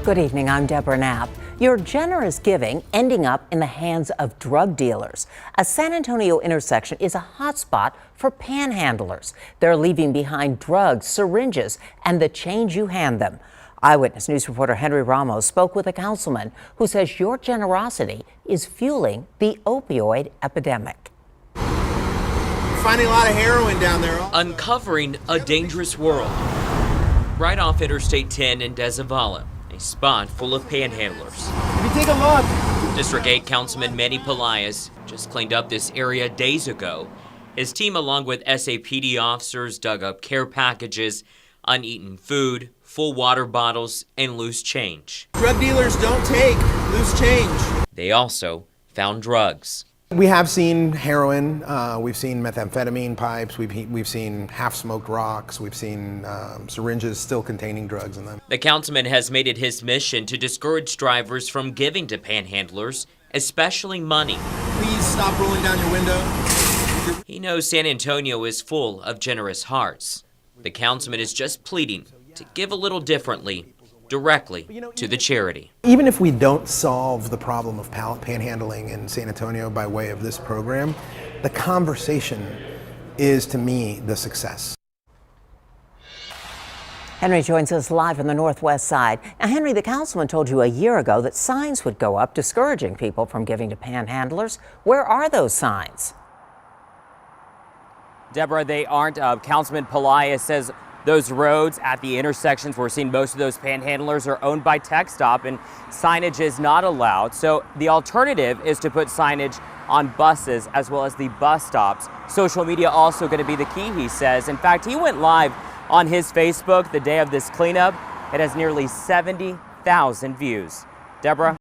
Good evening, I'm Deborah Knapp. Your generous giving ending up in the hands of drug dealers. A San Antonio intersection is a hotspot for panhandlers. They're leaving behind drugs, syringes, and the change you hand them. Eyewitness News reporter Henry Ramos spoke with a councilman who says your generosity is fueling the opioid epidemic. Finding a lot of heroin down there. Uncovering a dangerous world. Right off Interstate 10 in Deszavala, a spot full of panhandlers. If you take a look. District 8 Councilman Manny Pelaez just cleaned up this area days ago. His team, along with SAPD officers, dug up care packages, uneaten food, full water bottles, and loose change. Drug dealers don't take loose change. They also found drugs. We have seen heroin, we've seen methamphetamine pipes, we've seen half-smoked rocks, we've seen syringes still containing drugs in them. The councilman has made it his mission to discourage drivers from giving to panhandlers, especially money. Please stop rolling down your window. He knows San Antonio is full of generous hearts. The councilman is just pleading to give a little differently, directly to the charity. Even if we don't solve the problem of panhandling in San Antonio by way of this program, the conversation is, to me, the success. Henry joins us live on the Northwest Side. Now, Henry, the councilman told you a year ago that signs would go up discouraging people from giving to panhandlers. Where are those signs? Deborah, they aren't. Councilman Pelaez says those roads at the intersections where we're seeing most of those panhandlers are owned by TxDOT, and signage is not allowed. So the alternative is to put signage on buses as well as the bus stops. Social media also going to be the key, he says. In fact, he went live on his Facebook the day of this cleanup. It has nearly 70,000 views. Deborah?